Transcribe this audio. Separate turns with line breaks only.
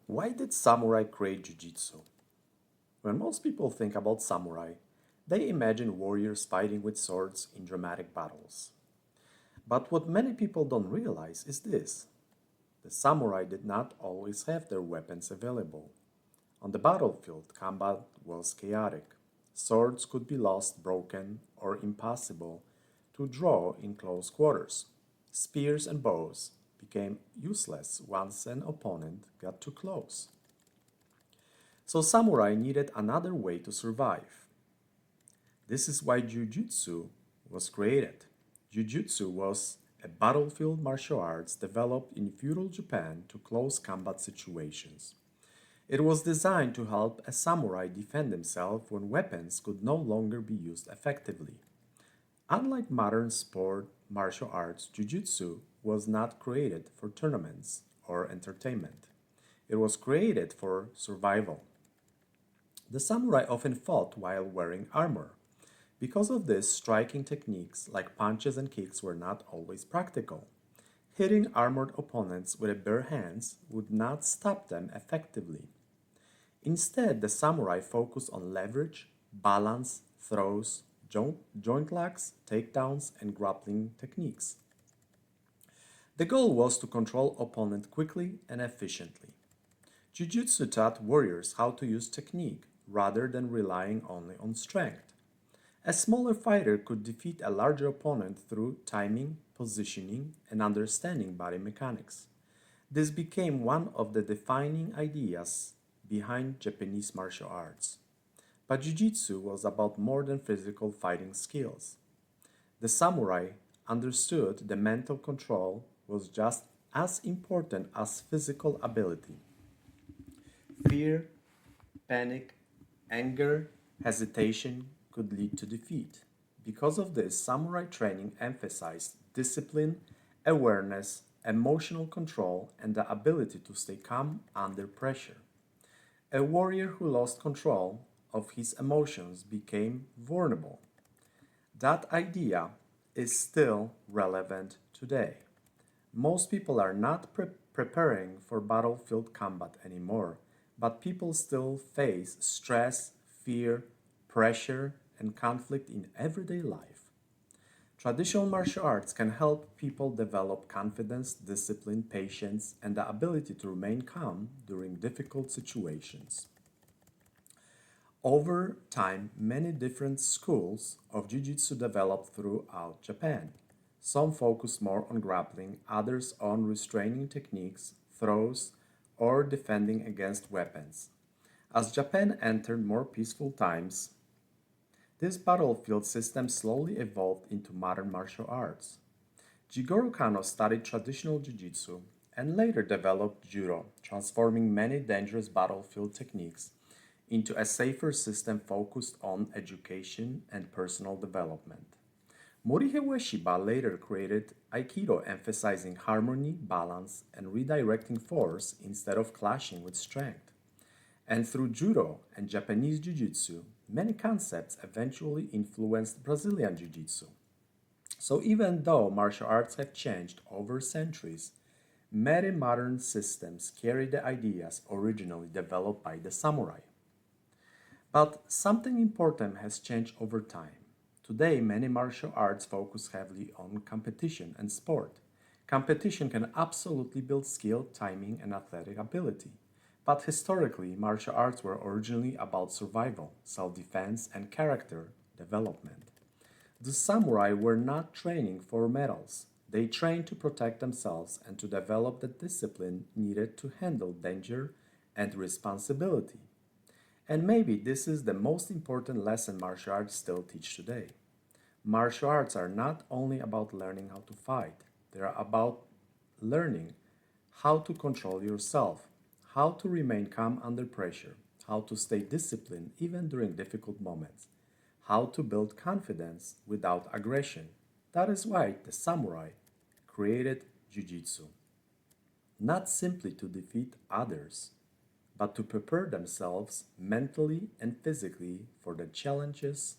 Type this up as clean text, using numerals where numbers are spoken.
Why did samurai create Jujutsu? When most people think about samurai, they imagine warriors fighting with swords in dramatic battles. But what many people don't realize is this: the samurai did not always have their weapons available. On the battlefield, combat was chaotic. Swords could be lost, broken, or impossible to draw in close quarters. Spears and bows became useless once an opponent got too close. So samurai needed another way to survive. This is why Jujutsu was created. Jujutsu was a battlefield martial arts developed in feudal Japan to close combat situations. It was designed to help a samurai defend himself when weapons could no longer be used effectively. Unlike modern sport martial arts, Jujutsu was not created for tournaments or entertainment. It was created for survival. The samurai often fought while wearing armor. Because of this, striking techniques like punches and kicks were not always practical. Hitting armored opponents with bare hands would not stop them effectively. Instead, the samurai focused on leverage, balance, throws, joint locks, takedowns, and grappling techniques. The goal was to control opponent quickly and efficiently. Jujutsu taught warriors how to use technique rather than relying only on strength. A smaller fighter could defeat a larger opponent through timing, positioning, and understanding body mechanics. This became one of the defining ideas behind Japanese martial arts. But Jiu-Jitsu was about more than physical fighting skills. The samurai understood the mental control was just as important as physical ability. Fear, panic, anger, hesitation could lead to defeat. Because of this, samurai training emphasized discipline, awareness, emotional control, and the ability to stay calm under pressure. A warrior who lost control of his emotions became vulnerable. That idea is still relevant today. Most people are not preparing for battlefield combat anymore, but people still face stress, fear, pressure, and conflict in everyday life. Traditional martial arts can help people develop confidence, discipline, patience, and the ability to remain calm during difficult situations. Over time, many different schools of Jiu-Jitsu developed throughout Japan. Some focus more on grappling, others on restraining techniques, throws, or defending against weapons. As Japan entered more peaceful times, this battlefield system slowly evolved into modern martial arts. Jigoro Kano studied traditional jiu-jitsu and later developed judo, transforming many dangerous battlefield techniques into a safer system focused on education and personal development. Morihei Ueshiba later created Aikido, emphasizing harmony, balance, and redirecting force instead of clashing with strength. And through Judo and Japanese Jiu-Jitsu, many concepts eventually influenced Brazilian Jiu-Jitsu. So even though martial arts have changed over centuries, many modern systems carry the ideas originally developed by the samurai. But something important has changed over time. Today, many martial arts focus heavily on competition and sport. Competition can absolutely build skill, timing, and athletic ability. But historically, martial arts were originally about survival, self-defense, and character development. The samurai were not training for medals. They trained to protect themselves and to develop the discipline needed to handle danger and responsibility. And maybe this is the most important lesson martial arts still teach today. Martial arts are not only about learning how to fight, they are about learning how to control yourself, how to remain calm under pressure, how to stay disciplined even during difficult moments, how to build confidence without aggression. That is why the samurai created Jiu-Jitsu, not simply to defeat others, but to prepare themselves mentally and physically for the challenges